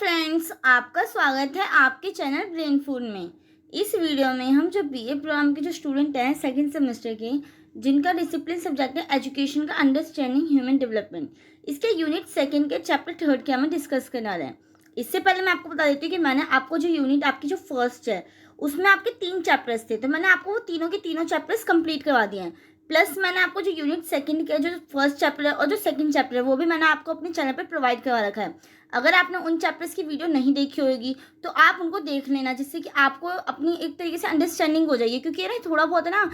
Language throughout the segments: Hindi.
फ्रेंड्स, आपका स्वागत है आपके चैनल ब्रेन फूड में। इस वीडियो में हम जो बीए प्रोग्राम के जो स्टूडेंट हैं सेकंड सेमेस्टर के, जिनका डिसिप्लिन सब्जेक्ट है एजुकेशन का अंडरस्टैंडिंग ह्यूमन डेवलपमेंट, इसके यूनिट सेकंड के चैप्टर थर्ड के हम डिस्कस करने वाले हैं। इससे पहले मैं आपको बता देती हूँ कि मैंने आपको जो यूनिट आपकी जो फर्स्ट है उसमें आपके 3 चैप्टर्स थे, तो मैंने आपको वो तीनों के तीनों चैप्टर्स कंप्लीट करवा दिए हैं। प्लस मैंने आपको जो यूनिट सेकंड के जो फर्स्ट चैप्टर है और जो सेकंड चैप्टर है वो भी मैंने आपको अपने चैनल पर प्रोवाइड करवा रखा है। अगर आपने उन चैप्टर्स की वीडियो नहीं देखी होगी तो आप उनको देख लेना, जिससे कि आपको अपनी एक तरीके से अंडरस्टैंडिंग हो जाएगी। क्योंकि ना थोड़ा बहुत है ना,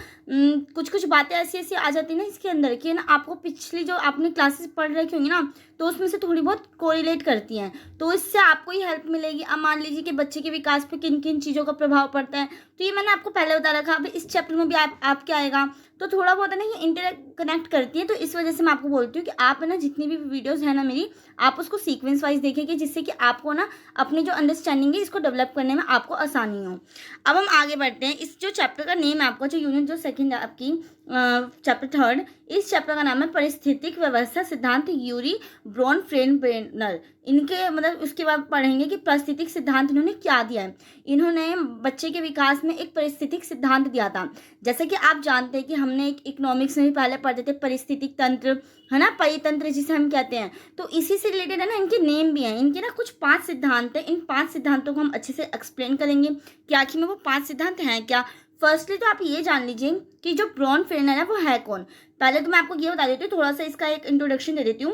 कुछ कुछ बातें ऐसी ऐसी आ जाती है ना इसके अंदर कि ना आपको पिछली जो आपने क्लासेस पढ़ रखी होंगी ना, तो उसमें से थोड़ी बहुत कोरिलेट करती हैं, तो इससे आपको ही हेल्प मिलेगी। अब मान लीजिए कि बच्चे के विकास पे किन किन चीज़ों का प्रभाव पड़ता है, तो ये मैंने आपको पहले बता रखा। अब इस चैप्टर में भी आपके आएगा, तो थोड़ा बहुत है ना ये इंटरकनेक्ट करती है। तो इस वजह से मैं आपको बोलती हूँ कि आप है ना जितनी भी वीडियोज़ है ना मेरी, आप उसको सीक्वेंस वाइज देखेंगे, जिससे कि आपको ना अपनी जो अंडरस्टैंडिंग है इसको डेवलप करने में आपको आसानी हो। अब हम आगे बढ़ते हैं। इस जो चैप्टर का नेम है आपका जो यूनिट जो सेकंड है आपकी चैप्टर थर्ड, इस चैप्टर का नाम है परिस्थितिक व्यवस्था सिद्धांत यूरी ब्रोनफेल्डर। इनके मतलब उसके बाद पढ़ेंगे कि परिस्थितिक सिद्धांत इन्होंने क्या दिया है। इन्होंने बच्चे के विकास में एक परिस्थितिक सिद्धांत दिया था। जैसे कि आप जानते हैं कि हमने एक इकोनॉमिक्स में भी पहले पढ़ते थे परिस्थितिक तंत्र, है ना, परितंत्र जिसे हम कहते हैं। तो इसी से रिलेटेड है ना इनके नेम भी हैं। इनके ना कुछ 5 सिद्धांत हैं। इन 5 सिद्धांतों को हम अच्छे से एक्सप्लेन करेंगे कि आखिर में वो 5 सिद्धांत हैं क्या। फर्स्टली तो आप ये जान लीजिए कि जो ब्रोनफेल्डर है वो है कौन। पहले तो मैं आपको ये बता देती हूँ, थोड़ा सा इसका एक इंट्रोडक्शन दे देती हूँ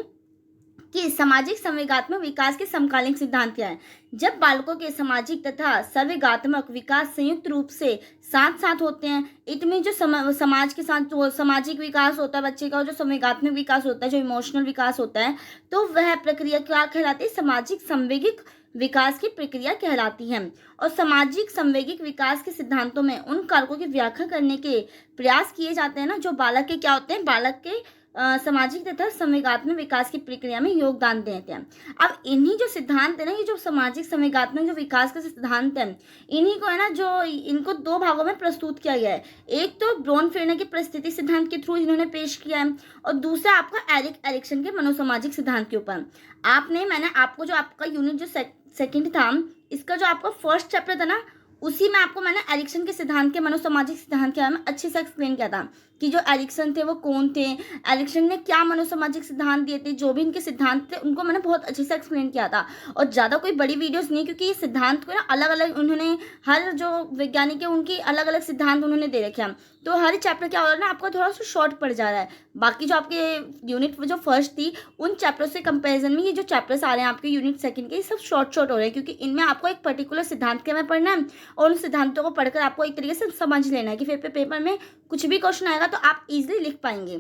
कि सामाजिक संवेगात्मक विकास के समकालीन सिद्धांत क्या है। जब बालकों के सामाजिक तथा संवेगात्मक विकास संयुक्त रूप से साथ साथ होते हैं, इतने जो समाज के साथ जो सामाजिक विकास होता है बच्चे का, और जो संवेगात्मक विकास होता है, जो इमोशनल विकास होता है, तो वह प्रक्रिया क्या कहलाती है, सामाजिक संवेगिक विकास की प्रक्रिया कहलाती है। और सामाजिक संवेगिक विकास के सिद्धांतों में उन कारकों की व्याख्या करने के प्रयास किए जाते हैं ना जो बालक के क्या होते हैं, बालक के सामाजिक तथा संवेगात्मक विकास की प्रक्रिया में योगदान देते हैं। अब इन्हीं जो सिद्धांत है ना, ये जो सामाजिक संवेगात्मक जो विकास के सिद्धांत है, इन्हीं को है ना जो इनको 2 भागों में प्रस्तुत किया गया है। एक तो ब्रोनफेल्डर के परिस्थिति सिद्धांत के थ्रू इन्होंने पेश किया है, और दूसरा आपका एरिक एरिक्सन के मनोसामाजिक सिद्धांत के ऊपर। मैंने आपको जो आपका यूनिट जो सेकंड था, इसका जो आपका फर्स्ट चैप्टर था ना, उसी में आपको मैंने एरिक्सन के सिद्धांत के मनोसामाजिक सिद्धांत के बारे में अच्छे से एक्सप्लेन किया था कि जो एरिक्सन थे वो कौन थे, एरिक्सन ने क्या मनोसामाजिक सिद्धांत दिए थे, जो भी इनके सिद्धांत थे उनको मैंने बहुत अच्छे से एक्सप्लेन किया था। और ज़्यादा कोई बड़ी वीडियोस नहीं, क्योंकि ये सिद्धांत को ना अलग अलग उन्होंने, हर जो वैज्ञानिक है उनकी अलग अलग सिद्धांत उन्होंने दे रखे हैं, तो हर चैप्टर क्या हो रहा है ना आपका थोड़ा सा शॉर्ट पड़ जा रहा है। बाकी जो आपके यूनिट जो फर्स्ट थी उन चैप्टर्स से कंपेरिजन में ये जो चैप्टर्स आ रहे हैं आपके यूनिट सेकंड के, ये सब शॉर्ट हो रहे हैं, क्योंकि इनमें आपको एक पर्टिकुलर सिद्धांत के में पढ़ना है, और उन सिद्धांतों को पढ़कर आपको एक तरीके से समझ लेना है कि फिर पेपर में कुछ भी क्वेश्चन आएगा तो आप इजीली लिख पाएंगे।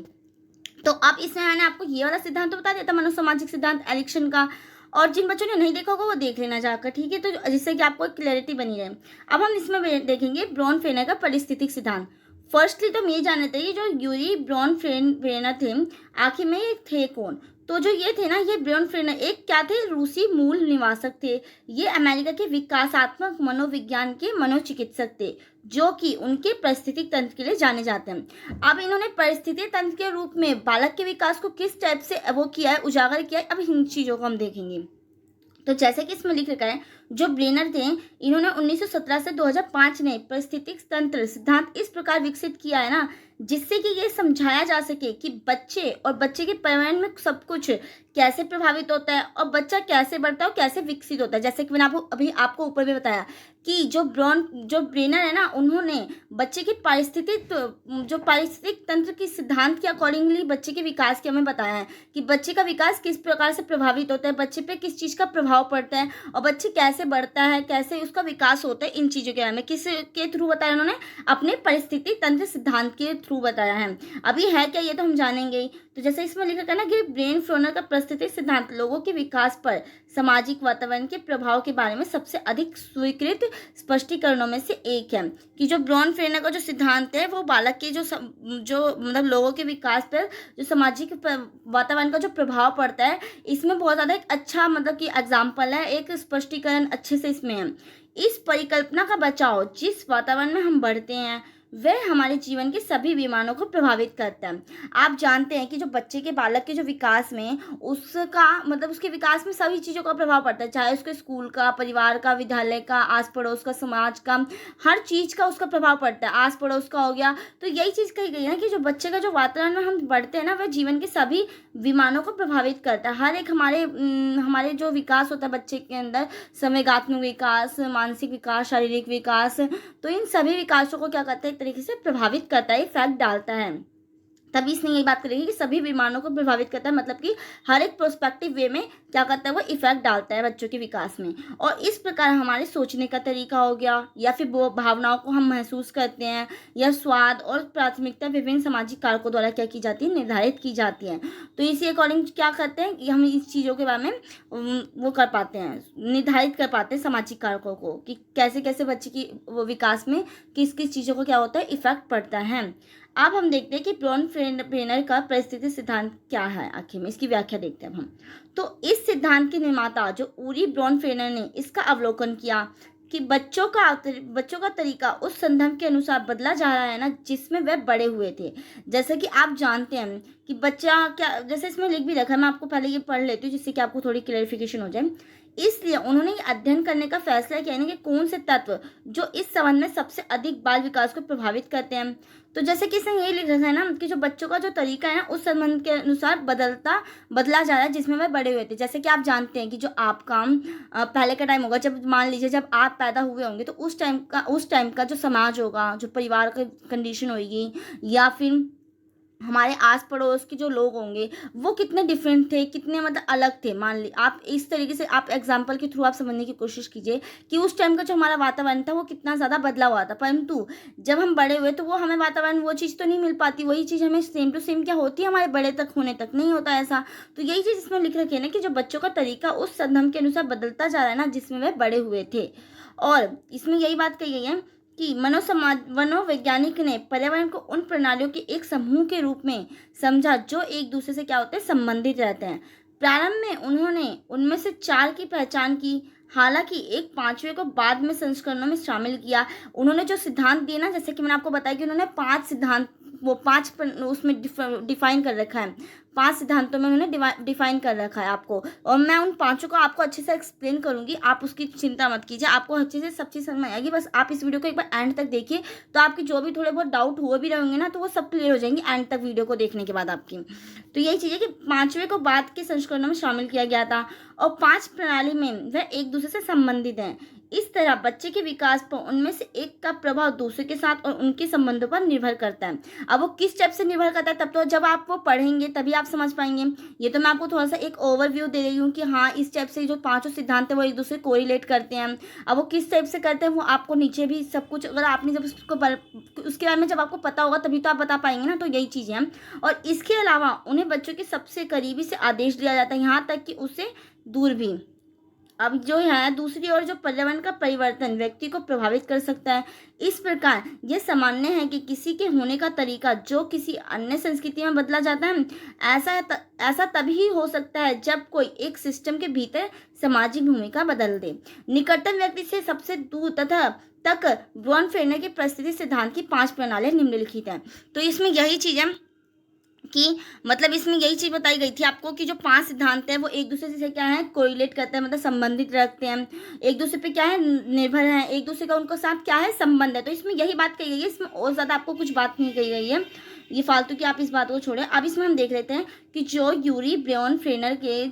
तो अब इसमें मैंने आपको ये वाला सिद्धांत तो बता दिया था, मनोसामाजिक सिद्धांत एरिक्सन का, और जिन बच्चों ने नहीं देखा होगा वो देख लेना जाकर, ठीक है, तो जिससे कि आपको एक क्लैरिटी बनी रहे। अब हम इसमें देखेंगे ब्रोनफेल्डर का परिस्थितिक सिद्धांत। फर्स्टली तो हम ये जानना चाहिए जो यूरी ब्रोनफेल्डर थे आखिर में ये थे कौन। तो जो ये थे ना, ये ब्रोनफेल्डर एक क्या थे, रूसी मूल निवासक थे। ये अमेरिका के विकासात्मक मनोविज्ञान के मनोचिकित्सक थे, जो कि उनके परिस्थितिक तंत्र के लिए जाने जाते हैं। अब इन्होंने परिस्थितिक तंत्र के रूप में बालक के विकास को किस टाइप से वो किया है, उजागर किया है, अब इन चीज़ों को हम देखेंगे। तो जैसे कि इसमें लिख रखा है, जो ब्रेनर थे इन्होंने 1917 से 2005 में परिस्थितिक तंत्र सिद्धांत इस प्रकार विकसित किया है ना, जिससे कि ये समझाया जा सके कि बच्चे और बच्चे के पर्यावरण में सब कुछ कैसे प्रभावित होता है, और बच्चा कैसे बढ़ता है और कैसे विकसित होता है। जैसे कि मैंने आपको ऊपर भी बताया कि जो ब्रेनर है ना, उन्होंने बच्चे की पारिस्थितिक तंत्र की सिद्धांत के अकॉर्डिंगली बच्चे के विकास के हमें बताया है कि बच्चे का विकास किस प्रकार से प्रभावित होता है, बच्चे पे किस चीज़ का प्रभाव पड़ता है, और बच्चे कैसे बढ़ता है, कैसे उसका विकास होता है। इन चीज़ों के बारे में किस के थ्रू बताया उन्होंने, अपने परिस्थितिक तंत्र सिद्धांत के थ्रू बताया है। अभी है क्या ये तो हम जानेंगे ही। तो जैसे इसमें लिखा है ना कि ब्रोनफेल्डर का परिस्थितिक सिद्धांत लोगों के विकास पर सामाजिक वातावरण के प्रभाव के बारे में सबसे अधिक स्वीकृत स्पष्टीकरणों में से एक है। कि जो ब्रोनफेल्डर का जो सिद्धांत है वो बालक के जो मतलब लोगों के विकास पर जो सामाजिक वातावरण का जो प्रभाव पड़ता है, इसमें बहुत ज़्यादा एक अच्छा मतलब कि एग्जाम्पल है, एक स्पष्टीकरण अच्छे से इसमें है। इस परिकल्पना का बचाव जिस वातावरण में हम बढ़ते हैं वह हमारे जीवन के सभी विमानों को प्रभावित करता है। आप जानते हैं कि जो बच्चे के बालक के जो विकास में उसका मतलब उसके विकास में सभी चीज़ों का प्रभाव पड़ता है, चाहे उसके स्कूल का, परिवार का, विद्यालय का, आस पड़ोस का, समाज का, हर चीज़ का उसका प्रभाव पड़ता है। आस पड़ोस का हो गया, तो यही चीज़ कही गई है कि जो बच्चे का जो वातावरण में हम बढ़ते हैं ना, वह जीवन के सभी विमानों को प्रभावित करता है। हर एक हमारे जो विकास होता है बच्चे के अंदर, संवेगात्मक विकास, मानसिक विकास, शारीरिक विकास, तो इन सभी विकासों को क्या करता है, एक तरीके से प्रभावित करता है, इफेक्ट डालता है। तभी इसने यही बात करेगी कि सभी विमानों को प्रभावित करता है, मतलब कि हर एक प्रोस्पेक्टिव वे में क्या करता है, वो इफेक्ट डालता है बच्चों के विकास में। और इस प्रकार हमारे सोचने का तरीका हो गया, या फिर वो भावनाओं को हम महसूस करते हैं, या स्वाद और प्राथमिकता विभिन्न सामाजिक कारकों द्वारा क्या की जाती है, निर्धारित की जाती है। तो इसी अकॉर्डिंग क्या करते हैं कि हम इस चीज़ों के बारे में वो कर पाते हैं, निर्धारित कर पाते हैं सामाजिक कारकों को, कि कैसे कैसे बच्चे की वो विकास में किस किस चीज़ों को क्या होता है, इफेक्ट पड़ता है। अब हम देखते हैं कि ब्रॉन फ्रेनर का परिस्थिति सिद्धांत क्या है, आखिर में इसकी व्याख्या देखते हैं हम। तो इस सिद्धांत के निर्माता जो ऊरी ब्रॉन फ्रेनर ने इसका अवलोकन किया कि बच्चों का तरीका उस संदर्भ के अनुसार बदला जा रहा है ना, जिसमें वह बड़े हुए थे। जैसे कि आप जानते हैं कि बच्चा क्या, जैसे इसमें लिख भी रखा है, मैं आपको पहले ये पढ़ लेती हूँ जिससे कि आपको थोड़ी क्लैरिफिकेशन हो जाए। इसलिए उन्होंने ये अध्ययन करने का फैसला किया कि कौन से तत्व जो इस संबंध में सबसे अधिक बाल विकास को प्रभावित करते हैं। तो जैसे कि इसमें ये लिख रखा है ना कि जो बच्चों का जो तरीका है ना, उस संबंध के अनुसार बदला जा रहा है जिसमें वह बड़े हुए थे। जैसे कि आप जानते हैं कि जो आपका पहले का टाइम होगा, जब मान लीजिए जब आप पैदा हुए होंगे, तो उस टाइम का जो समाज होगा, जो परिवार की कंडीशन होगी, या फिर हमारे आस पड़ोस के जो लोग होंगे, वो कितने डिफरेंट थे, कितने मतलब अलग थे। मान ली आप इस तरीके से आप एग्जाम्पल के थ्रू आप समझने की कोशिश कीजिए कि उस टाइम का जो हमारा वातावरण था वो कितना ज़्यादा बदला हुआ था, परंतु जब हम बड़े हुए तो वो हमें वातावरण वो चीज़ तो नहीं मिल पाती, वही चीज़ हमें सेम टू सेम क्या होती है, हमारे बड़े तक होने तक नहीं होता ऐसा। तो यही चीज़ इसमें लिख रखी है ना कि जो बच्चों का तरीका उस संदर्भ के अनुसार बदलता जा रहा है ना, जिसमें वे बड़े हुए थे। और इसमें यही बात कही गई है कि मनोवैज्ञानिक ने पर्यावरण को उन प्रणालियों के एक समूह के रूप में समझा जो एक दूसरे से क्या होते हैं, संबंधित रहते हैं। प्रारंभ में उन्होंने उनमें से 4 की पहचान की, हालांकि एक 5वें को बाद में संस्करणों में शामिल किया। उन्होंने जो सिद्धांत दिए ना, जैसे कि मैंने आपको बताया कि उन्होंने 5 सिद्धांत, वो 5 उसमें डिफाइन कर रखा है, 5 सिद्धांतों में उन्होंने डिफाइन कर रखा है आपको, और मैं उन 5 को आपको अच्छे से एक्सप्लेन करूंगी, आप उसकी चिंता मत कीजिए, आपको अच्छे से सब चीज़ समझ में आएगी। बस आप इस वीडियो को एक बार एंड तक देखिए, तो आपके जो भी थोड़े बहुत डाउट हुए भी रहेंगे ना, तो वो सब क्लियर हो जाएंगे एंड तक वीडियो को देखने के बाद आपकी। तो यही चीज़ है कि 5वें को बाद के संस्करणों में शामिल किया गया था, और 5 प्रणाली में वह एक दूसरे से संबंधित हैं। इस तरह बच्चे के विकास पर उनमें से एक का प्रभाव दूसरे के साथ और उनके संबंधों पर निर्भर करता है। अब वो किस स्टेप से निर्भर करता है, तब तो जब आप वो पढ़ेंगे तभी आप समझ पाएंगे। ये तो मैं आपको थोड़ा सा एक ओवरव्यू दे रही हूँ कि हाँ, इस स्टेप से जो 5 सिद्धांत है वो एक दूसरे कोरिलेट करते हैं। अब वो किस टाइप से करते हैं वो आपको नीचे भी सब कुछ, अगर आपने जब उसके बारे में जब आपको पता होगा तभी तो आप बता पाएंगे ना। तो यही चीज़ें हैं। और इसके अलावा उन्हें बच्चों के सबसे करीबी से आदेश दिया जाता है, यहाँ तक कि उससे दूर भी। अब जो है दूसरी ओर जो पर्यावरण का परिवर्तन व्यक्ति को प्रभावित कर सकता है। इस प्रकार यह सामान्य है कि किसी के होने का तरीका जो किसी अन्य संस्कृति में बदला जाता है, ऐसा तभी हो सकता है जब कोई एक सिस्टम के भीतर सामाजिक भूमिका बदल दे। निकटतम व्यक्ति से सबसे दूर तक ब्रॉन फ्रेनर के परिस्थिति सिद्धांत की 5 प्रणालियां निम्नलिखित हैं। तो इसमें यही चीज़ है कि मतलब इसमें यही चीज़ बताई गई थी आपको कि जो 5 सिद्धांत हैं वो एक दूसरे से क्या है, कोरिलेट करते हैं, मतलब संबंधित रखते हैं, एक दूसरे पे क्या है, निर्भर है, एक दूसरे का उनको साथ क्या है, संबंध है। तो इसमें यही बात कही गई है, इसमें और ज़्यादा आपको कुछ बात नहीं कही गई है, ये फालतू की आप इस बात को छोड़ें। अब इसमें हम देख लेते हैं कि जो यूरी ब्रॉन फ्रेनर के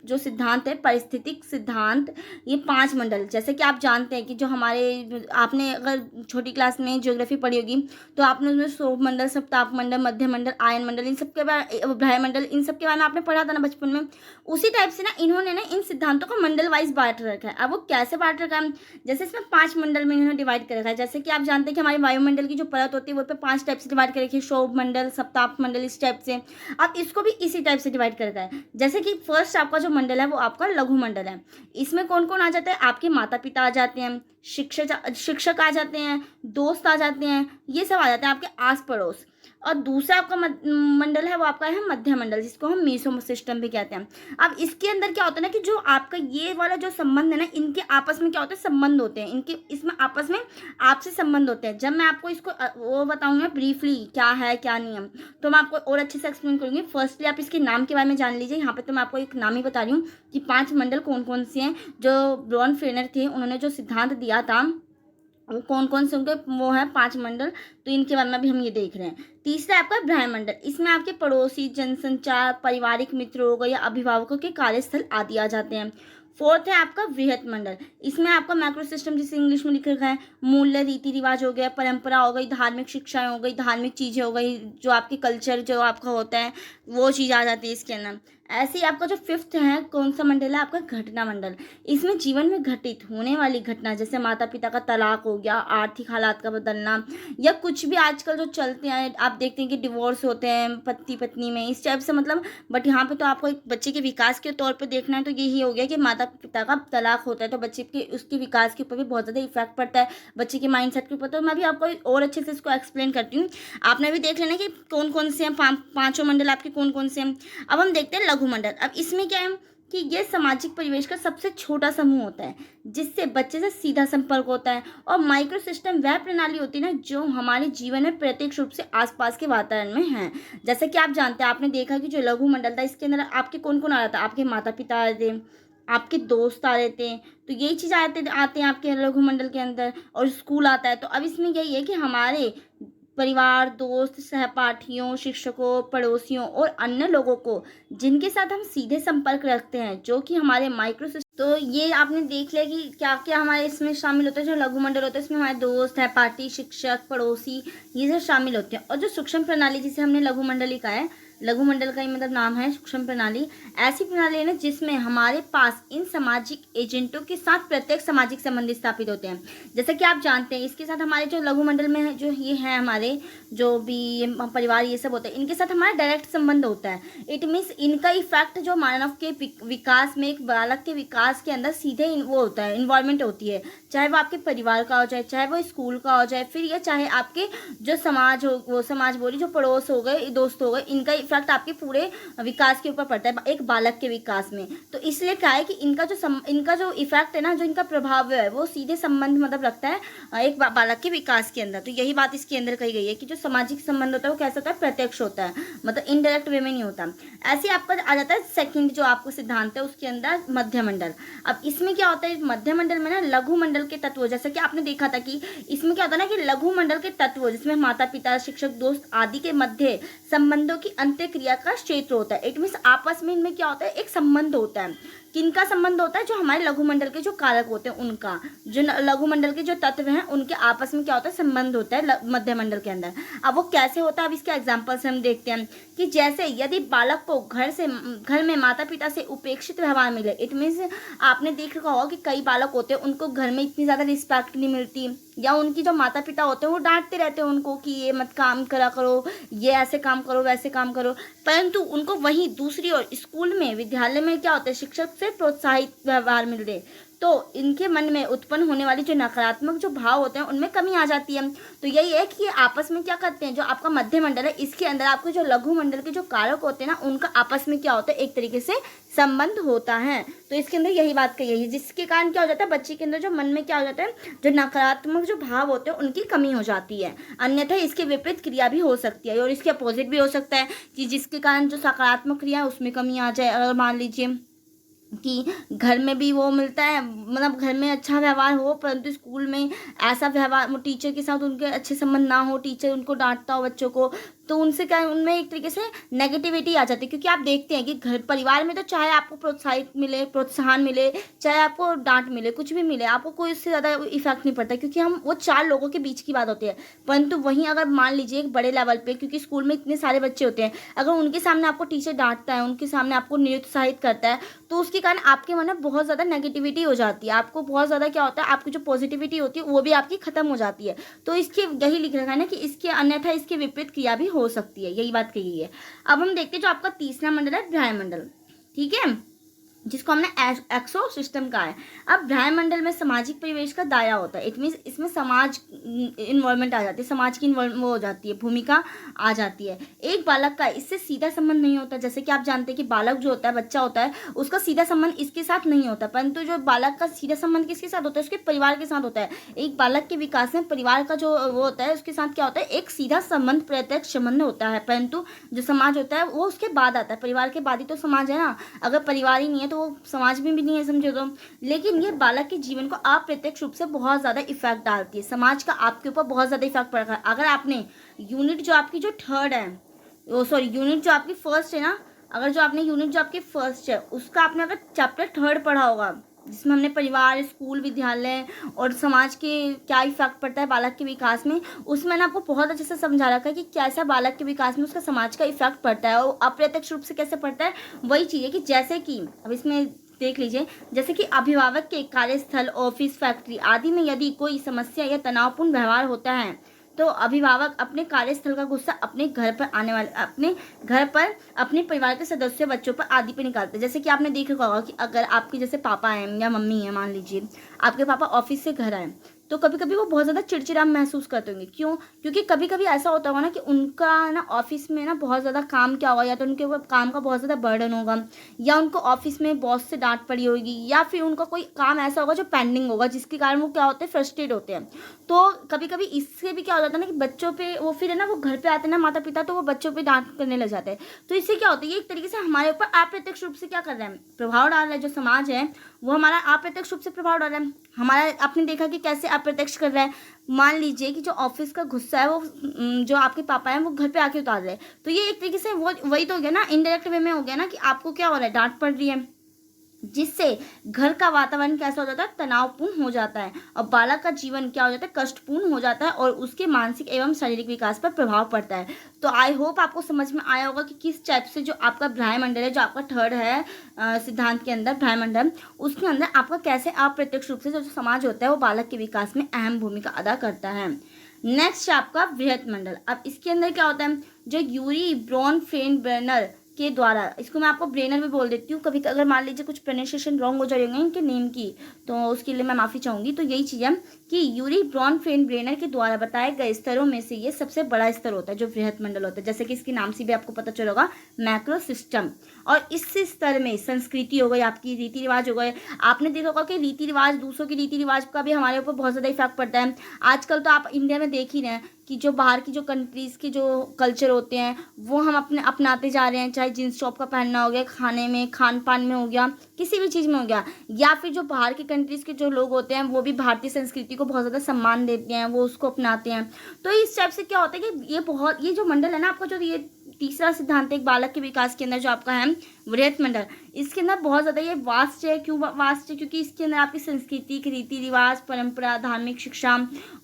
जो सिद्धांत है, पारिस्थितिक सिद्धांत, ये 5 मंडल, जैसे कि आप जानते हैं कि जो हमारे, आपने अगर छोटी क्लास में ज्योग्राफी पढ़ी होगी तो आपने उसमें सौर मंडल, सप्ताह मंडल, मध्य मंडल, आयन मंडल, इन सब के बारे, ब्रह्मंडल, इन सब के बारे में आपने पढ़ा था ना बचपन में। उसी टाइप से ना इन्होंने ना इन सिद्धांतों को मंडल वाइज बांट रखा है। अब वो कैसे बांट रखा है, जैसे इसमें 5 मंडल में इन्होंने डिवाइड कर रखा है। जैसे कि आप जानते हैं कि हमारे वायुमंडल की जो परत होती है वो पे 5 टाइप से डिवाइड कर रखी है, सौर मंडल, सप्ताह मंडल, इस टाइप से। अब इसको भी इसी टाइप से डिवाइड कर रखा है। जैसे कि फर्स्ट आपका जो मंडल है वो आपका लघु मंडल है। इसमें कौन कौन आ जाता है, आपके माता पिता आ जाते हैं, शिक्षक आ जाते हैं, दोस्त आ जाते हैं, ये सब आ जाते हैं आपके आस पड़ोस। और दूसरा आपका मंडल है वो आपका है मध्य मंडल, जिसको हम मीसो सिस्टम भी कहते हैं। अब इसके अंदर क्या होता है ना कि जो आपका ये वाला जो संबंध है ना, इनके आपस में क्या होता है, संबंध होते हैं, इनके इसमें आपस में आपसे संबंध होते हैं। जब मैं आपको इसको वो बताऊंगा ब्रीफली क्या है क्या नियम, तो मैं आपको और अच्छे से एक्सप्लेन करूंगी। फर्स्टली आप इसके नाम के बारे में जान लीजिए। यहाँ पे तो मैं आपको एक नाम ही बता रही हूँ कि 5 मंडल कौन कौन से हैं। जो ब्रॉन फ्रेनर थे, उन्होंने जो सिद्धांत दिया था, वो कौन कौन से उनके वो हैं 5 मंडल, तो इनके बारे में अभी हम ये देख रहे हैं। तीसरा आपका ब्रह्मंडल, इसमें आपके पड़ोसी, जनसंचार, पारिवारिक मित्र हो गए या अभिभावकों के कार्यस्थल आदि आ जाते हैं। फोर्थ है आपका वृहत मंडल, इसमें आपका माइक्रो सिस्टम, जिसे इंग्लिश में लिख रखा है, मूल्य, रीति रिवाज हो गया, परंपरा हो गई, धार्मिक शिक्षाएं हो गई, धार्मिक चीज़ें हो गई, जो आपकी कल्चर जो आपका होता है वो चीज़ आ जाती है इसके अंदर। ऐसे ही आपका जो फिफ्थ है कौन सा मंडल है, आपका घटना मंडल। इसमें जीवन में घटित होने वाली घटना, जैसे माता पिता का तलाक हो गया, आर्थिक हालात का बदलना, या कुछ भी आजकल जो चलते हैं, आप देखते हैं कि डिवोर्स होते हैं पति पत्नी में, इस टाइप से मतलब। बट यहाँ पे तो आपको एक बच्चे के विकास के तौर पे देखना है, तो यही हो गया कि माता पिता का तलाक होता है तो बच्चे के उसके विकास के ऊपर भी बहुत ज़्यादा इफेक्ट पड़ता है, बच्चे के माइंड सेट के ऊपर। तो मैं भी आपको और अच्छे से इसको एक्सप्लेन करती हूँ, आपने भी देख लेना कि कौन कौन से हैं, पाँचों मंडल आपके कौन कौन से हैं। अब हम देखते हैं लघु मंडल। अब इसमें क्या है कि ये सामाजिक परिवेश का सबसे छोटा समूह होता है, जिससे बच्चे से सीधा संपर्क होता है। और माइक्रो सिस्टम वह प्रणाली होती है ना जो हमारे जीवन में प्रत्यक्ष रूप से आसपास के वातावरण में है। जैसे कि आप जानते हैं, आपने देखा कि जो लघु मंडल था, इसके अंदर आपके कौन कौन आ रहा था, आपके माता पिता आ रहे थे, आपके दोस्त आ रहे थे, तो यही चीज़ आते हैं आपके लघु मंडल के अंदर, और स्कूल आता है। तो अब इसमें यही है कि हमारे परिवार, दोस्त, सहपाठियों, शिक्षकों, पड़ोसियों और अन्य लोगों को जिनके साथ हम सीधे संपर्क रखते हैं, जो कि हमारे माइक्रो सिस्टम। तो ये आपने देख लिया कि क्या क्या हमारे इसमें शामिल होता है। जो लघु मंडल होता है इसमें हमारे दोस्त, सहपाठी, शिक्षक, पड़ोसी, ये सब शामिल होते हैं। और जो सूक्ष्म प्रणाली, जिसे हमने लघु मंडल का है, लघु मंडल का ही मतलब नाम है सूक्ष्म प्रणाली, ऐसी प्रणाली है ना जिसमें हमारे पास इन सामाजिक एजेंटों के साथ प्रत्येक सामाजिक संबंध स्थापित होते हैं। जैसे कि आप जानते हैं, इसके साथ हमारे जो लघु मंडल में है, जो ये है हमारे जो भी परिवार ये सब होता है, इनके साथ हमारा डायरेक्ट संबंध होता है। इट मीन्स इनका इफेक्ट जो मानव के विकास में, एक बालक के विकास के अंदर सीधे वो होता है, इन्वॉल्वमेंट होती है। चाहे वो आपके परिवार का हो जाए, चाहे वो स्कूल का हो जाए, फिर या चाहे आपके जो समाज हो, वो समाज बोली जो पड़ोस हो गए, दोस्त हो गए, इनका इफेक्ट आपके पूरे विकास के ऊपर पड़ता है, एक बालक के विकास में। तो इसलिए क्या है कि इनका जो इफेक्ट है ना, जो इनका प्रभाव है, वो सीधे संबंध मतलब रखता है एक बालक के विकास के अंदर। तो यही बात इसके अंदर कही गई है कि जो सामाजिक संबंध होता है वो कैसा होता है, प्रत्यक्ष होता है, मतलब इनडायरेक्ट वे में नहीं होता। ऐसे आपका आ जाता है सेकंड जो आपको सिद्धांत है, उसके अंदर मध्य मंडल। अब इसमें क्या होता है, मध्य मंडल में ना लघु मंडल के तत्व, जैसे कि आपने देखा था कि इसमें क्या होता है ना कि लघु मंडल के तत्व, जिसमें माता पिता, शिक्षक, दोस्त आदि के मध्य संबंधों की अंत्य क्रिया का क्षेत्र होता है। इट मीन्स आपस में इनमें क्या होता है, एक संबंध होता है। किनका संबंध होता है, जो हमारे लघु मंडल के जो कारक होते हैं उनका, जो लघु मंडल के जो तत्व हैं उनके आपस में क्या होता है, संबंध होता है मध्य मंडल के अंदर। अब वो कैसे होता है, अब इसके एग्जांपल से हम देखते हैं कि जैसे यदि बालक को घर में माता पिता से उपेक्षित व्यवहार मिले। इट मीन्स आपने देख रखा होगा कि कई बालक होते हैं उनको घर में इतनी ज़्यादा रिस्पेक्ट नहीं मिलती, या उनकी जो माता पिता होते हैं वो डांटते रहते हैं उनको कि ये मत काम करा करो, ये ऐसे काम करो, वैसे काम करो। परंतु उनको वहीं दूसरी ओर स्कूल में, विद्यालय में क्या होता है, शिक्षक से प्रोत्साहित व्यवहार मिल रहे, तो इनके मन में उत्पन्न होने वाली जो नकारात्मक जो भाव होते हैं उनमें कमी आ जाती है। तो यही है कि आपस में क्या करते हैं, जो आपका मध्य मंडल है इसके अंदर आपके जो लघु मंडल के जो कारक होते हैं ना, उनका आपस में क्या होता है, एक तरीके से संबंध होता है। तो इसके अंदर यही बात कही है, जिसके कारण क्या हो जाता है, बच्चे के अंदर जो मन में क्या हो जाता है, जो नकारात्मक जो भाव होते हैं उनकी कमी हो जाती है। अन्यथा इसके विपरीत क्रिया भी हो सकती है, और इसके अपोजिट भी हो सकता है कि जिसके कारण जो सकारात्मक क्रिया है उसमें कमी आ जाए। अगर मान लीजिए कि घर में भी वो मिलता है, मतलब घर में अच्छा व्यवहार हो, परंतु स्कूल में ऐसा व्यवहार, टीचर के साथ उनके अच्छे संबंध ना हो, टीचर उनको डांटता हो बच्चों को, तो उनसे क्या, उनमें एक तरीके से नेगेटिविटी आ जाती है। क्योंकि आप देखते हैं कि घर परिवार में तो चाहे आपको प्रोत्साहन मिले, चाहे आपको डांट मिले, कुछ भी मिले, आपको कोई इससे ज़्यादा इफेक्ट नहीं पड़ता, क्योंकि हम वो 4 लोगों के बीच की बात होती है। परंतु वहीं अगर मान लीजिए एक बड़े लेवल पे, क्योंकि स्कूल में इतने सारे बच्चे होते हैं, अगर उनके सामने आपको टीचर डांटता है, उनके सामने आपको निरुत्साहित करता है, तो उसके कारण आपके मन में बहुत ज़्यादा नेगेटिविटी हो जाती है। आपको बहुत ज़्यादा क्या होता है, आपकी जो पॉजिटिविटी होती है वो भी आपकी खत्म हो जाती है। तो इसके यही लिख रखा है ना कि इसके अन्यथा इसके विपरीत क्रिया भी हो सकती है, यही बात कही है। अब हम देखते हैं जो आपका तीसरा मंडल है, ब्रह्मंडल। ठीक है, जिसको हमने एक्सो सिस्टम कहा है। अब ब्रह्मंडल में सामाजिक परिवेश का दायरा होता है। इट मीन्स इसमें समाज इन्वॉल्वमेंट आ जाती है, समाज की वो हो जाती है, भूमिका आ जाती है। एक बालक का इससे सीधा संबंध नहीं होता। जैसे कि आप जानते हैं कि बालक जो होता है, बच्चा होता है, उसका सीधा संबंध इसके साथ नहीं होता, परंतु जो बालक का सीधा संबंध किसके साथ होता है, उसके परिवार के साथ होता है। एक बालक के विकास में परिवार का जो वो होता है, उसके साथ क्या होता है, एक सीधा संबंध, प्रत्यक्ष संबंध होता है। परंतु जो समाज होता है वो उसके बाद आता है। परिवार के बाद ही तो समाज है ना। अगर परिवार ही नहीं है तो वो समाज में भी नहीं है, समझो तो। लेकिन ये बालक के जीवन को अप्रत्यक्ष रूप से बहुत ज़्यादा इफेक्ट डालती है। समाज का आपके ऊपर बहुत ज़्यादा इफेक्ट पड़ रहा है। अगर आपने यूनिट जो आपकी जो थर्ड है, वो सॉरी यूनिट जो आपकी फर्स्ट है ना, अगर जो आपने यूनिट जो आपकी फर्स्ट है उसका आपने अगर चैप्टर थर्ड पढ़ा होगा, जिसमें हमने परिवार, स्कूल, विद्यालय और समाज के क्या इफेक्ट पड़ता है बालक के विकास में, उसमें मैंने आपको बहुत अच्छे से समझा रखा है कि कैसा बालक के विकास में उसका समाज का इफेक्ट पड़ता है और अप्रत्यक्ष रूप से कैसे पड़ता है। वही चीज़ है कि जैसे कि अब इसमें देख लीजिए, जैसे कि अभिभावक के कार्यस्थल, ऑफिस, फैक्ट्री आदि में यदि कोई समस्या या तनावपूर्ण व्यवहार होता है तो अभिभावक अपने कार्यस्थल का गुस्सा अपने घर पर आने वाले, अपने घर पर अपने परिवार के सदस्यों, बच्चों पर आदि पे निकालते हैं। जैसे कि आपने देखा होगा कि अगर आपके जैसे पापा हैं या मम्मी है, मान लीजिए आपके पापा ऑफिस से घर आए तो कभी कभी वो बहुत ज़्यादा चिड़चिड़ा महसूस करते होंगे। क्यों? क्योंकि कभी कभी ऐसा होता होगा ना कि उनका ना ऑफिस में ना बहुत ज़्यादा काम क्या होगा, या तो उनके ऊपर काम का बहुत ज़्यादा बर्डन होगा, या उनको ऑफिस में बॉस से डांट पड़ी होगी, या फिर उनका कोई काम ऐसा होगा जो पेंडिंग होगा, जिसके कारण वो क्या होते हैं, फ्रस्ट्रेट होते हैं। तो कभी कभी इससे भी क्या हो जाता है ना कि बच्चों पे वो फिर है ना, वो घर पे आते हैं ना माता पिता, तो वो बच्चों पे डांट करने लग जाते हैं। तो इससे क्या होता है, ये एक तरीके से हमारे ऊपर अप्रत्यक्ष रूप से क्या कर रहे हैं, प्रभाव डाल रहा है। जो समाज है वो हमारा अप्रत्यक्ष रूप से प्रभाव डाल रहा है। हमारा आपने देखा कि कैसे अप्रत्यक्ष कर रहा है। मान लीजिए कि जो ऑफिस का गुस्सा है वो जो आपके पापा हैं वो घर पे आके उतार रहे हैं, तो ये एक तरीके से वो वही तो हो गया ना, इनडायरेक्ट वे में हो गया ना कि आपको क्या हो रहा है, डांट पड़ रही है, जिससे घर का वातावरण कैसा हो जाता है, तनावपूर्ण हो जाता है और बालक का जीवन क्या हो जाता है, कष्टपूर्ण हो जाता है और उसके मानसिक एवं शारीरिक विकास पर प्रभाव पड़ता है। तो आई होप आपको समझ में आया होगा कि किस टाइप से जो आपका ब्रह्मंडल है, जो आपका थर्ड है सिद्धांत के अंदर ब्रह्मंडल, उसके अंदर आपका कैसे अप्रत्यक्ष रूप से जो समाज होता है वो बालक के विकास में अहम भूमिका अदा करता है। नेक्स्ट आपका बृहत मंडल। अब इसके अंदर क्या होता है, जो यूरी ब्रॉनफेनबर्नर के द्वारा, इसको मैं आपको ब्रेनर भी बोल देती हूँ, कभी अगर मान लीजिए कुछ प्रोनाउंसिएशन रॉन्ग हो जाएंगे इनके नेम की तो उसके लिए मैं माफ़ी चाहूँगी। तो यही चीज़ है कि यूरी ब्रॉनफेनबर्नर के द्वारा बताए गए स्तरों में से ये सबसे बड़ा स्तर होता है जो बृहत मंडल होता है। जैसे कि इसके नाम से भी आपको पता चलेगा, मैक्रो सिस्टम। और इस स्तर में संस्कृति हो गई, आपकी रीति रिवाज हो गए। आपने देखा होगा कि रीति रिवाज, दूसरों की रीति रिवाज का भी हमारे ऊपर बहुत ज़्यादा इफेक्ट पड़ता है। आजकल तो आप इंडिया में देख ही रहे हैं कि जो बाहर की जो कंट्रीज़ के जो कल्चर होते हैं वो हम अपने अपनाते जा रहे हैं। चाहे जींस टॉप का पहनना हो गया, खाने में, खान पान में हो गया, किसी भी चीज़ में हो गया, या फिर जो बाहर की कंट्रीज़ के जो लोग होते हैं वो भी भारतीय संस्कृति को बहुत ज़्यादा सम्मान देते हैं, वो उसको अपनाते हैं। तो इस टाइप से क्या होता है कि ये जो मंडल है ना आपका, जो ये तीसरा सिद्धांत एक बालक के विकास के अंदर जो आपका है बृहत मंडल, इसके अंदर बहुत ज़्यादा ये वास्ट है। क्यों वास्ट है? क्योंकि इसके अंदर आपकी सांस्कृतिक रीति रिवाज, परंपरा, धार्मिक शिक्षा,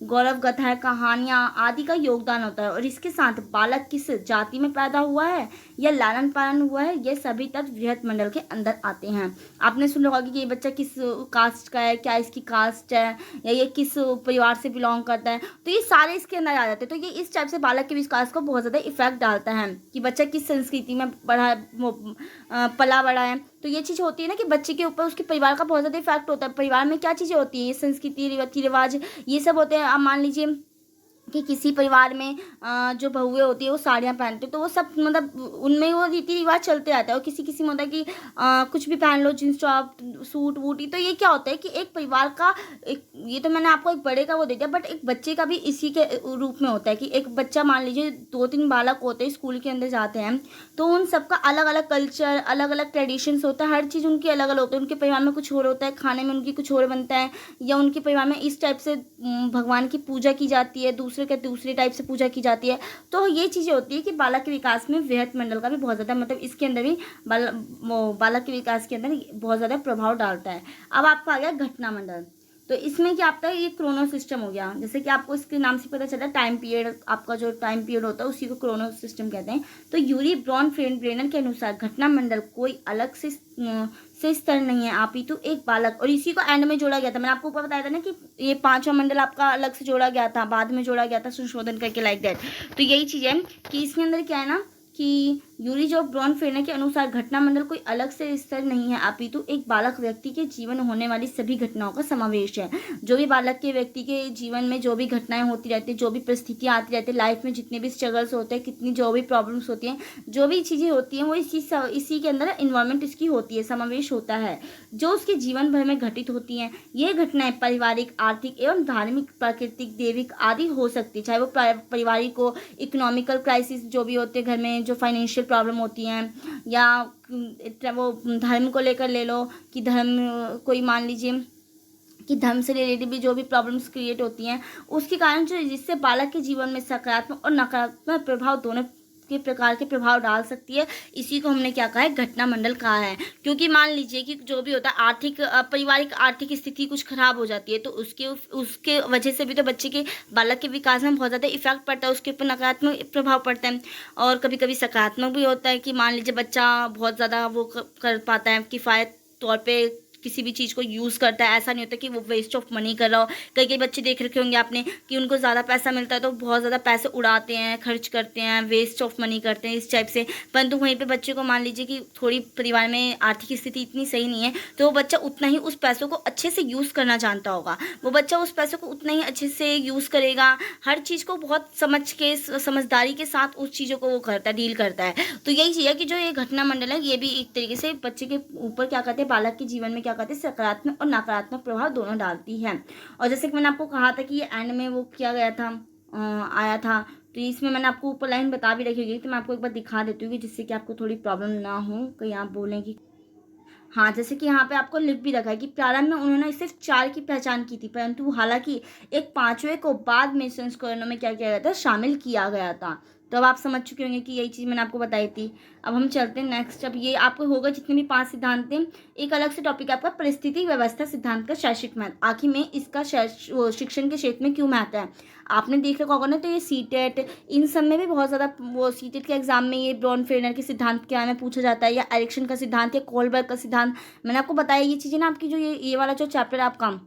गौरव गाथाएं, कहानियाँ आदि का योगदान होता है। और इसके साथ बालक किस जाति में पैदा हुआ है या लालन पालन हुआ है, ये सभी तत्व बृहत मंडल के अंदर आते हैं। आपने सुन होगा कि ये बच्चा किस कास्ट का है, क्या इसकी कास्ट है, या ये किस परिवार से बिलोंग करता है, तो ये सारे इसके अंदर आ जाते हैं। तो ये इस टाइप से बालक के विकास को बहुत ज़्यादा इफेक्ट डालता है कि बच्चा किस संस्कृति में पला बड़ा है। तो ये चीज़ होती है ना कि बच्चे के ऊपर उसके परिवार का बहुत ज़्यादा इफेक्ट होता है। परिवार में क्या चीज़ें होती हैं, ये संस्कृति, रीति रिवाज, ये सब होते हैं। अब मान लीजिए कि किसी परिवार में जो बहुएं होती है वो साड़ियाँ पहनते हैं, तो वो सब मतलब उनमें वो रीति रिवाज चलते रहता है। और किसी किसी में होता है कि कुछ भी पहन लो, जींस टॉप, सूट वूट। तो ये क्या होता है कि एक परिवार का ये तो मैंने आपको एक बड़े का वो दे दिया, बट एक बच्चे का भी इसी के रूप में होता है कि एक बच्चा, मान लीजिए 2-3 बालक होते हैं स्कूल के अंदर जाते हैं, तो उन सबका अलग अलग कल्चर, अलग अलग ट्रेडिशंस होता है, हर चीज़ उनकी अलग अलग होती है। उनके परिवार में कुछ और होता है, खाने में उनकी कुछ और बनता है, या उनके परिवार में इस टाइप से भगवान की पूजा की जाती है, दूसरे टाइप से पूजा की जाती है। तो ये चीज़ें होती है कि बालक के विकास में बृहत मंडल का भी बहुत ज़्यादा, मतलब इसके अंदर भी बालक के विकास के अंदर बहुत ज़्यादा प्रभाव डालता है। अब आपका आ गया घटना मंडल। तो इसमें क्या आपका ये क्रोनो सिस्टम हो गया। जैसे कि आपको इसके नाम से पता चला, टाइम पीरियड, आपका जो टाइम पीरियड होता है उसी को क्रोनो सिस्टम कहते हैं। तो यूरी ब्रॉनफेनबर्नर के अनुसार घटना मंडल कोई अलग से स्तर नहीं है, आप ही तो एक बालक, और इसी को एंड में जोड़ा गया था। मैंने आपको ऊपर बताया था ना कि ये 5वां मंडल आपका अलग से जोड़ा गया था, बाद में जोड़ा गया था संशोधन करके, लाइक दैट। तो यही चीज़ है कि इसके अंदर क्या है ना कि यूरी जॉब ब्रॉन फेरने के अनुसार घटना मंडल कोई अलग से स्तर नहीं है, अपितु एक बालक व्यक्ति के जीवन में होने वाली सभी घटनाओं का समावेश है। जो भी बालक के व्यक्ति के जीवन में जो भी घटनाएं होती रहती है, जो भी परिस्थितियां आती रहती है, लाइफ में जितने भी स्ट्रगल्स होते हैं, कितनी जो भी प्रॉब्लम्स होती हैं, जो भी चीज़ें होती हैं, वो इसी के अंदर इन्वायरमेंट इसकी होती है, समावेश होता है, जो उसके जीवन भर में घटित होती हैं। ये घटनाएं पारिवारिक, आर्थिक एवं धार्मिक, प्राकृतिक, दैविक आदि हो सकती है, चाहे वो पारिवारिक को, इकोनॉमिकल क्राइसिस जो भी होते हैं घर में, जो फाइनेंशियल प्रॉब्लम होती हैं, या वो धर्म को लेकर ले लो कि धर्म कोई मान लीजिए कि धर्म से रिलेटेड भी जो भी प्रॉब्लम्स क्रिएट होती हैं, उसके कारण जो जिससे बालक के जीवन में सकारात्मक और नकारात्मक प्रभाव दोनों के प्रकार के प्रभाव डाल सकती है। इसी को हमने क्या कहा है, घटना मंडल कहा है। क्योंकि मान लीजिए कि जो भी होता है आर्थिक, पारिवारिक आर्थिक स्थिति कुछ खराब हो जाती है, तो उसके वजह से भी तो बच्चे के, बालक के विकास में बहुत ज़्यादा इफेक्ट पड़ता है, उसके ऊपर नकारात्मक प्रभाव पड़ता है। और कभी कभी सकारात्मक भी होता है कि मान लीजिए बच्चा बहुत ज़्यादा वो कर पाता है, किफ़ायत तौर पे किसी भी चीज़ को यूज़ करता है। ऐसा नहीं होता कि वो वेस्ट ऑफ मनी कर रहा हो। कई कई बच्चे देख रखे होंगे आपने कि उनको ज़्यादा पैसा मिलता है तो बहुत ज़्यादा पैसे उड़ाते हैं, खर्च करते हैं, वेस्ट ऑफ मनी करते हैं, इस टाइप से। परंतु वहीं पे बच्चे को मान लीजिए कि थोड़ी परिवार में आर्थिक स्थिति इतनी सही नहीं है, तो वो बच्चा उतना ही उस पैसों को अच्छे से यूज़ करना जानता होगा। वो बच्चा उस पैसों को उतना ही अच्छे से यूज़ करेगा, हर चीज़ को बहुत समझदारी के साथ उस चीज़ों को वो करता है, डील करता है। तो यही चीज़ है कि जो ये घटना मंडल है, ये भी एक तरीके से बच्चे के ऊपर क्या कहते हैं, बालक के जीवन में क्या कहते हैं, सकारात्मक और नकारात्मक प्रभाव दोनों डालती है। और जैसे कि मैंने आपको कहा था कि ये एंड में वो किया गया था, आया था, तो इसमें मैंने आपको ऊपर लाइन बता भी रखी होगी, तो मैं आपको एक बार दिखा देती हूँ कि जिससे कि आपको थोड़ी प्रॉब्लम ना हो, कहीं आप बोलें कि हाँ, जैसे कि यहाँ पे आपको लिख भी रखा है कि प्रारंभ में उन्होंने सिर्फ 4 की पहचान की थी, परंतु हालांकि एक 5वें को बाद में संस्करणों में क्या किया गया था, शामिल किया गया था। तो अब आप समझ चुके होंगे कि यही चीज़ मैंने आपको बताई थी। अब हम चलते हैं नेक्स्ट। अब ये आपको होगा जितने भी 5 सिद्धांत थे, एक अलग से टॉपिक है आपका परिस्थिति व्यवस्था सिद्धांत का शैक्षिक महत्व। आखिर में इसका शिक्षण के क्षेत्र में क्यों महत्व है, आपने देख रखा होगा ना। तो ये सीटेट, इन सब में भी बहुत ज़्यादा, वो सीटेट के एग्जाम में ये ब्रॉन फेरनर के सिद्धांत के बारे में पूछा जाता है, या एरिक्सन का सिद्धांत, या कोलबर्ग का सिद्धांत। मैंने आपको बताया ये चीज़ें ना, आपकी जो ये वाला जो चैप्टर है आपका,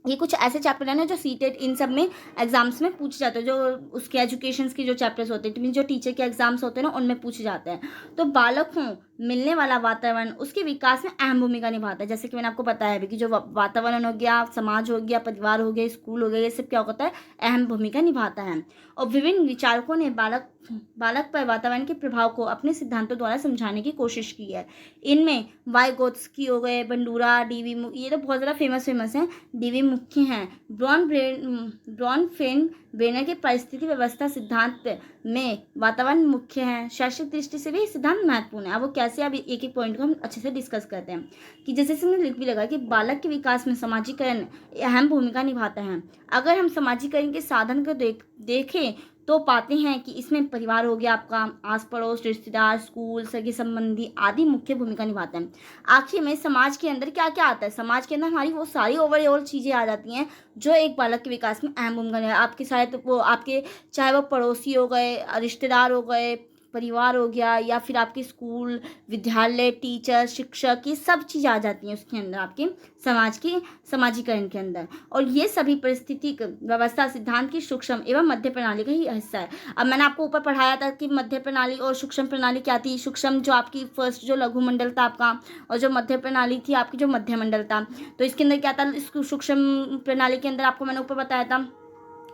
ये कुछ ऐसे चैप्टर है ना जो सीटेट इन सब में एग्जाम्स में पूछे जाते हैं, जो उसके एजुकेशन के जो चैप्टर्स होते हैं, जो टीचर के एग्जाम्स होते हैं ना, उनमें पूछे जाते हैं। तो बालक को मिलने वाला वातावरण उसके विकास में अहम भूमिका निभाता है। जैसे कि मैंने आपको बताया भी कि जो वातावरण हो गया, समाज हो गया, परिवार हो गया, स्कूल हो गया, ये सब क्या होता है, अहम भूमिका निभाता है। और विभिन्न विचारकों ने बालक पर वातावरण के प्रभाव को अपने सिद्धांतों द्वारा समझाने की कोशिश की है। इनमें वाइगोत्स्की हो गए, बंडूरा, ये तो बहुत ज़्यादा फेमस हैं, डीवी मुख्य हैं। ब्रॉन फेनबेरनर के परिस्थिति व्यवस्था सिद्धांत में वातावरण मुख्य है। शैक्षिक दृष्टि से भी सिद्धांत महत्वपूर्ण है। अब वो कैसे, अब एक एक पॉइंट को हम अच्छे से डिस्कस करते हैं कि जैसे हमने लिख भी लगा कि बालक के विकास में समाजीकरण अहम भूमिका निभाता है। अगर हम समाजीकरण के साधन को देखें तो पाते हैं कि इसमें परिवार हो गया आपका, आस पड़ोस, रिश्तेदार, स्कूल, सगे संबंधी आदि मुख्य भूमिका निभाते हैं। आखिर में समाज के अंदर क्या क्या आता है, समाज के अंदर हमारी वो सारी ओवरऑल चीज़ें आ जाती हैं जो एक बालक के विकास में अहम भूमिका निभाती है। आपके शायद वो आपके, चाहे वो पड़ोसी हो गए, रिश्तेदार हो गए, परिवार हो गया, या फिर आपके स्कूल, विद्यालय, टीचर, शिक्षक, ये सब चीज़ आ जाती हैं उसके अंदर, आपके समाज के समाजीकरण के अंदर। और ये सभी परिस्थितिक व्यवस्था सिद्धांत की सूक्ष्म एवं मध्य प्रणाली का ही हिस्सा है। अब मैंने आपको ऊपर पढ़ाया था कि मध्य प्रणाली और सूक्ष्म प्रणाली क्या थी। सूक्ष्म जो आपकी फर्स्ट जो लघु मंडल था आपका, और जो मध्य प्रणाली थी आपकी जो मध्य मंडल था। तो इसके अंदर क्या था, इस सूक्ष्म प्रणाली के अंदर आपको मैंने ऊपर बताया था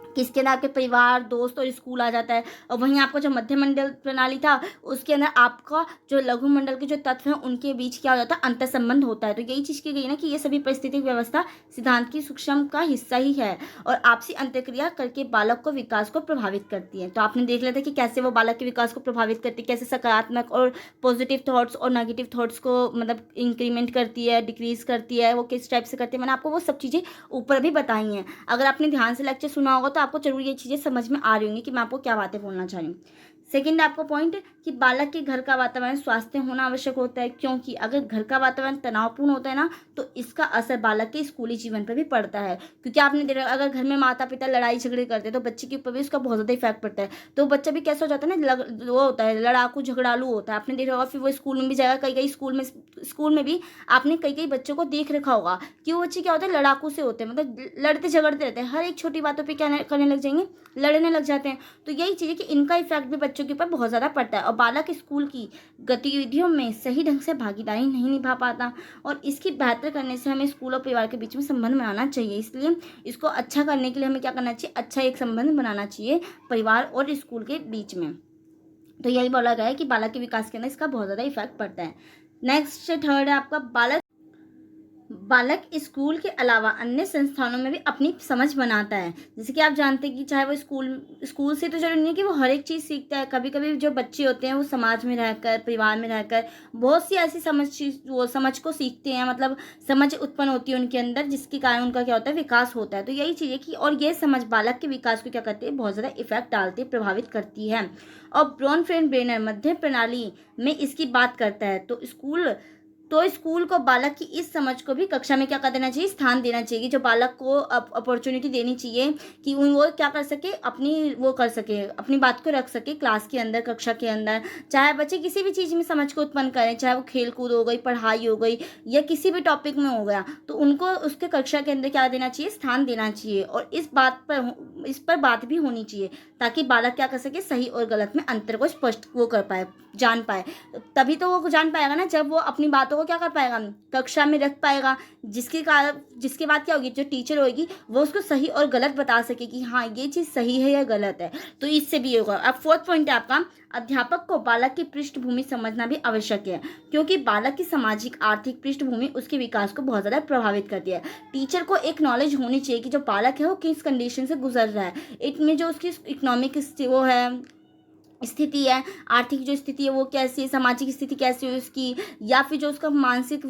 कि इसके अंदर आपके परिवार, दोस्त और स्कूल आ जाता है। और वहीं आपका जो मध्य मंडल प्रणाली था, उसके अंदर आपका जो लघु मंडल के जो तत्व हैं उनके बीच क्या हो जाता है, अंतर संबंध होता है। तो यही चीज़ की गई ना कि ये सभी परिस्थितिक व्यवस्था सिद्धांत की सूक्ष्म का हिस्सा ही है, और आपसी अंतर्क्रिया करके बालक को विकास को प्रभावित करती है। तो आपने देख लिया था कि कैसे वो बालक के विकास को प्रभावित करती है, कैसे सकारात्मक और पॉजिटिव थॉट्स और नेगेटिव थॉट्स को मतलब इंक्रीमेंट करती है, डिक्रीज करती है, वो किस टाइप से करती है। मैंने आपको वो सब चीज़ें ऊपर भी बताई हैं। अगर आपने ध्यान से लेक्चर सुना होगा तो आपको जरूर ये चीज़ें समझ में आ रही होंगी कि मैं आपको क्या बातें बोलना चाह रही हूँ। सेकंड आपको पॉइंट कि बालक के घर का वातावरण स्वास्थ्य होना आवश्यक होता है, क्योंकि अगर घर का वातावरण तनावपूर्ण होता है ना, तो इसका असर बालक के स्कूली जीवन पर भी पड़ता है। क्योंकि आपने देखा अगर घर में माता पिता लड़ाई झगड़े करते हैं तो बच्चे के ऊपर भी उसका बहुत ज़्यादा इफेक्ट पड़ता है। तो बच्चा भी कैसा हो जाता है ना, वो होता है, लड़ाकू झगड़ालू होता है। आपने देखा होगा, फिर वो स्कूल में भी जाएगा, कई स्कूल में भी आपने कई बच्चों को देख रखा होगा कि वो बच्चे क्या होते हैं, लड़ाकू से होते हैं, मतलब लड़ते झगड़ते रहते हैं, हर एक छोटी बातों पर क्या करने लग जाएंगे, लड़ने लग जाते हैं। तो यही चीज़ है कि इनका इफेक्ट भी बच्चों के ऊपर बहुत ज़्यादा पड़ता है और बालक स्कूल की गतिविधियों में सही ढंग से भागीदारी नहीं निभा पाता और इसकी बेहतर करने से हमें स्कूल और परिवार के बीच में संबंध बनाना चाहिए। इसलिए इसको अच्छा करने के लिए हमें क्या करना चाहिए, अच्छा एक संबंध बनाना चाहिए परिवार और स्कूल के बीच में। तो यही बोला गया है कि बालक के विकास के अंदर इसका बहुत ज़्यादा इफेक्ट पड़ता है। नेक्स्ट थर्ड है आपका बालक स्कूल के अलावा अन्य संस्थानों में भी अपनी समझ बनाता है। जैसे कि आप जानते हैं कि चाहे वो स्कूल से तो जरूरी नहीं है कि वो हर एक चीज़ सीखता है। कभी कभी जो बच्चे होते हैं वो समाज में रहकर, परिवार में रहकर बहुत सी ऐसी समझ को सीखते हैं, मतलब समझ उत्पन्न होती है उनके अंदर, जिसके कारण उनका क्या होता है, विकास होता है। तो यही चीज़ है कि और ये समझ बालक के विकास को क्या करती है, बहुत ज़्यादा इफेक्ट डालती है, प्रभावित करती है। और ब्रॉनफेन-ब्रेनर मध्य प्रणाली में इसकी बात करता है। तो स्कूल को बालक की इस समझ को भी कक्षा में क्या कर देना चाहिए, स्थान देना चाहिए। जो बालक को अपॉर्चुनिटी देनी चाहिए कि वो क्या कर सके, अपनी बात को रख सके क्लास के अंदर, कक्षा के अंदर। चाहे बच्चे किसी भी चीज़ में समझ को उत्पन्न करें, चाहे वो खेल कूद हो गई, पढ़ाई हो गई या किसी भी टॉपिक में हो गया, तो उनको उसके कक्षा के अंदर क्या देना चाहिए, स्थान देना चाहिए। और इस पर बात भी होनी चाहिए ताकि बालक क्या कर सके, सही और गलत में अंतर को स्पष्ट कर पाए, जान पाए। तभी तो वो जान पाएगा ना, जब वो अपनी बातों को क्या कर पाएगा, कक्षा में रख पाएगा, जिसके बाद क्या होगी, जो टीचर होगी वो उसको सही और गलत बता सके कि हाँ ये चीज़ सही है या गलत है। तो इससे भी होगा। अब फोर्थ पॉइंट है आपका, अध्यापक को बालक की पृष्ठभूमि समझना भी आवश्यक है, क्योंकि बालक की सामाजिक आर्थिक पृष्ठभूमि उसके विकास को बहुत ज़्यादा प्रभावित करती है। टीचर को एक नॉलेज होनी चाहिए कि जो बालक है वो किस कंडीशन से गुजर रहा है, इनमें जो उसकी इकोनॉमिक वो है स्थिति है, आर्थिक जो स्थिति है वो कैसी है, सामाजिक स्थिति कैसी है उसकी, या फिर जो उसका मानसिक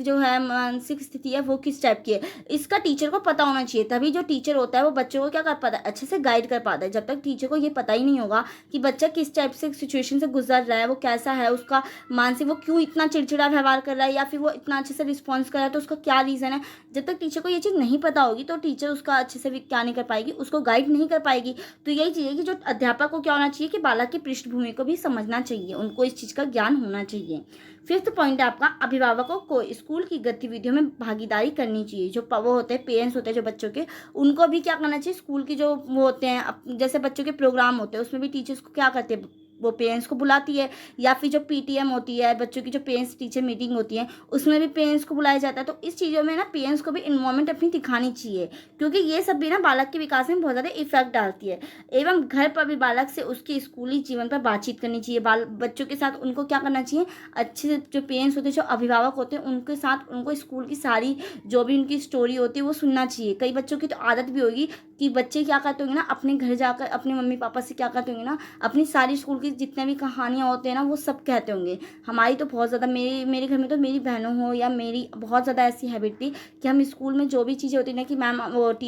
स्थिति है वो किस टाइप की है, इसका टीचर को पता होना चाहिए। तभी जो टीचर होता है वो बच्चों को क्या कर पाता है, अच्छे से गाइड कर पाता है। जब तक टीचर को ये पता ही नहीं होगा कि बच्चा किस टाइप से सिचुएशन से गुजर रहा है, वो कैसा है, उसका मानसिक, वो क्यों इतना चिड़चिड़ा व्यवहार कर रहा है या फिर वो इतना अच्छे से रिस्पॉन्स कर रहा है, तो उसका क्या रीज़न है, जब तक टीचर को ये चीज़ नहीं पता होगी तो टीचर उसका अच्छे से क्या नहीं कर पाएगी, उसको गाइड नहीं कर पाएगी। तो यही चीज़ है कि जो अध्यापक को क्या होना चाहिए कि बालक की पृष्ठभूमि को भी समझना चाहिए, उनको इस चीज का ज्ञान होना चाहिए। फिफ्थ पॉइंट है आपका, अभिभावकों को स्कूल की गतिविधियों में भागीदारी करनी चाहिए। जो वो होते हैं, पेरेंट्स होते हैं जो बच्चों के, उनको भी क्या करना चाहिए, स्कूल की जो वो होते हैं, जैसे बच्चों के प्रोग्राम होते हैं उसमें भी टीचर्स को क्या करते हैं, वो पेरेंट्स को बुलाती है, या फिर जो पीटीएम होती है, बच्चों की जो पेरेंट्स टीचर मीटिंग होती है, उसमें भी पेरेंट्स को बुलाया जाता है। तो इस चीज़ों में ना पेरेंट्स को भी इन्वॉल्वमेंट अपनी दिखानी चाहिए, क्योंकि ये सब भी ना बालक के विकास में बहुत ज़्यादा इफेक्ट डालती है। एवं घर पर भी बालक से उसके स्कूली जीवन पर बातचीत करनी चाहिए। बच्चों के साथ उनको क्या करना चाहिए, अच्छे से जो पेरेंट्स होते हैं, जो अभिभावक होते हैं, उनके साथ उनको स्कूल की सारी जो भी उनकी स्टोरी होती है वो सुनना चाहिए। कई बच्चों की तो आदत भी होगी कि बच्चे क्या करते होंगे ना, अपने घर जाकर अपने मम्मी पापा से क्या करते होंगे ना, अपनी सारी स्कूल की जितने भी कहानियाँ होते हैं ना वो सब कहते होंगे। हमारी तो बहुत ज़्यादा, मेरे घर में तो मेरी बहनों हो या मेरी बहुत ज़्यादा ऐसी हैबिट थी कि हम स्कूल में जो भी चीज़ें होती ना कि मैम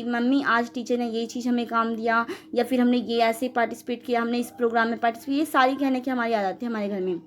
मम्मी आज टीचर ने ये चीज़ हमें काम दिया, या फिर हमने ये ऐसे पार्टिसिपेट किया, हमने इस प्रोग्राम में पार्टिसिपेट, ये सारी कहने की हमारी आदत थी हमारे घर में।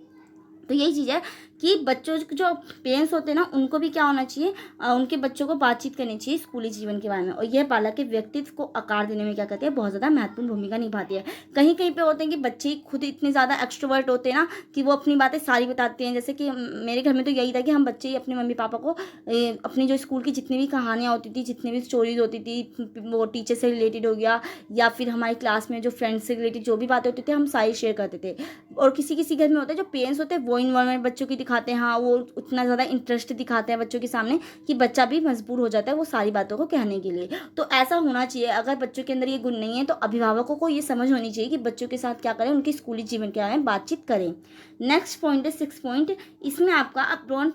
तो यही चीज़ है कि बच्चों जो पेरेंट्स होते हैं ना उनको भी क्या होना चाहिए, उनके बच्चों को बातचीत करनी चाहिए स्कूली जीवन के बारे में। और यह बालक के व्यक्तित्व को आकार देने में क्या करती है, बहुत ज़्यादा महत्वपूर्ण भूमिका निभाती है। कहीं कहीं पे होते हैं कि बच्चे खुद इतने ज़्यादा एक्सट्रोवर्ट होते हैं ना कि वो अपनी बातें सारी बताते हैं। जैसे कि मेरे घर में तो यही था कि हम बच्चे ही अपने मम्मी पापा को अपनी जो स्कूल की जितनी भी कहानियाँ होती थी, जितनी भी स्टोरीज होती थी, वो टीचर से रिलेटेड हो गया या फिर हमारी क्लास में जो फ्रेंड्स से रिलेटेड जो भी बातें होती थी हम सारी शेयर करते थे। और किसी किसी घर में होता है जो पेरेंट्स होते हैं वो इन्वॉल्वमेंट बच्चों की दिखाते हैं, हाँ वो उतना ज़्यादा इंटरेस्ट दिखाते हैं बच्चों के सामने कि बच्चा भी मजबूर हो जाता है वो सारी बातों को कहने के लिए। तो ऐसा होना चाहिए। अगर बच्चों के अंदर ये गुण नहीं है तो अभिभावकों को ये समझ होनी चाहिए कि बच्चों के साथ क्या करें, उनके स्कूली जीवन के बारे में बातचीत करें। नेक्स्ट पॉइंट है 6 पॉइंट। इसमें आपका ब्रॉन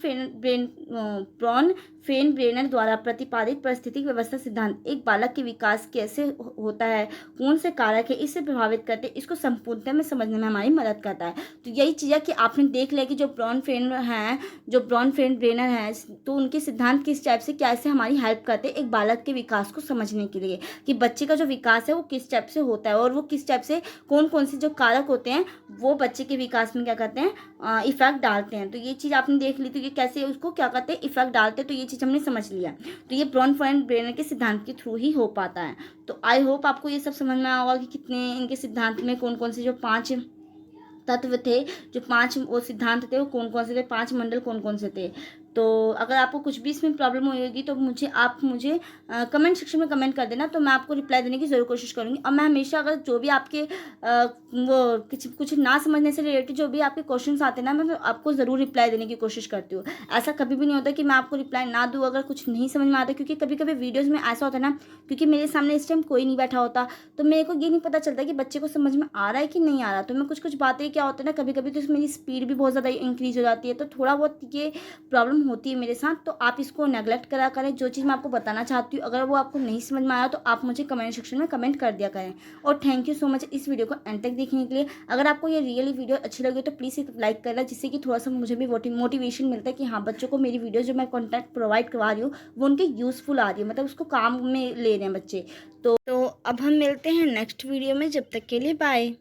फेन ब्रेनर द्वारा प्रतिपादित परिस्थितिक व्यवस्था सिद्धांत एक बालक के विकास कैसे होता है, कौन से कारक है इससे प्रभावित करते हैं, इसको संपूर्णता में समझने में हमारी मदद करता है। तो यही चीज़ है कि आपने देख लिया कि जो ब्रॉन फेन ब्रेनर हैं तो उनके सिद्धांत किस टाइप से कैसे हमारी हेल्प करते हैं एक बालक के विकास को समझने के लिए, कि बच्चे का जो विकास है वो किस टाइप से होता है और वो किस टाइप से कौन कौन से जो कारक होते हैं वो बच्चे के विकास में क्या करते हैं, इफेक्ट डालते हैं। तो ये चीज़ आपने देख ली, तो ये कैसे उसको क्या करते हैं, इफेक्ट डालते हैं। तो ये चीज़ हमने समझ लिया। तो ये ब्रॉन फेन ब्रेनर के सिद्धांत के थ्रू ही हो पाता है। तो आई होप आपको ये सब समझ में आया होगा कि कितने इनके सिद्धांत में कौन कौन से जो 5 तत्व थे, जो 5 वो सिद्धांत थे वो कौन कौन से थे, 5 मंडल कौन कौन से थे। तो अगर आपको कुछ भी इसमें प्रॉब्लम होगी तो आप मुझे कमेंट सेक्शन में कमेंट कर देना, तो मैं आपको रिप्लाई देने की ज़रूर कोशिश करूँगी। और मैं हमेशा अगर जो भी आपके वो कुछ ना समझने से रिलेटेड जो भी आपके क्वेश्चंस आते हैं ना, मैं आपको ज़रूर रिप्लाई देने की कोशिश करती हूँ। ऐसा कभी भी नहीं होता कि मैं आपको रिप्लाई ना दूँ अगर कुछ नहीं समझ में आता, क्योंकि कभी कभी वीडियोज़ में ऐसा होता है ना, क्योंकि मेरे सामने इस टाइम कोई नहीं बैठा होता, तो मेरे को ये नहीं पता चलता कि बच्चे को समझ में आ रहा है कि नहीं आ रहा। तो मैं कुछ बातें क्या होता है ना, कभी कभी तो मेरी स्पीड भी बहुत ज़्यादा इंक्रीज़ हो जाती है, तो थोड़ा बहुत ये प्रॉब्लम होती है मेरे साथ। तो आप इसको नेगलेक्ट करा करें। जो चीज़ मैं आपको बताना चाहती हूँ अगर वो आपको नहीं समझ में आया तो आप मुझे कमेंट सेक्शन में कमेंट कर दिया करें। और थैंक यू सो मच इस वीडियो को एंड तक देखने के लिए। अगर आपको ये रियली वीडियो अच्छी लगी तो प्लीज़ एक लाइक करना, जिससे कि थोड़ा सा मुझे भी मोटिवेशन मिलता है कि हाँ, बच्चों को मेरी वीडियो जो मैं कंटेंट प्रोवाइड करवा रही हूँ वो उनके यूज़फुल आ रही है, मतलब उसको काम में ले रहे हैं बच्चे। तो अब हम मिलते हैं नेक्स्ट वीडियो में। जब तक के लिए बाय।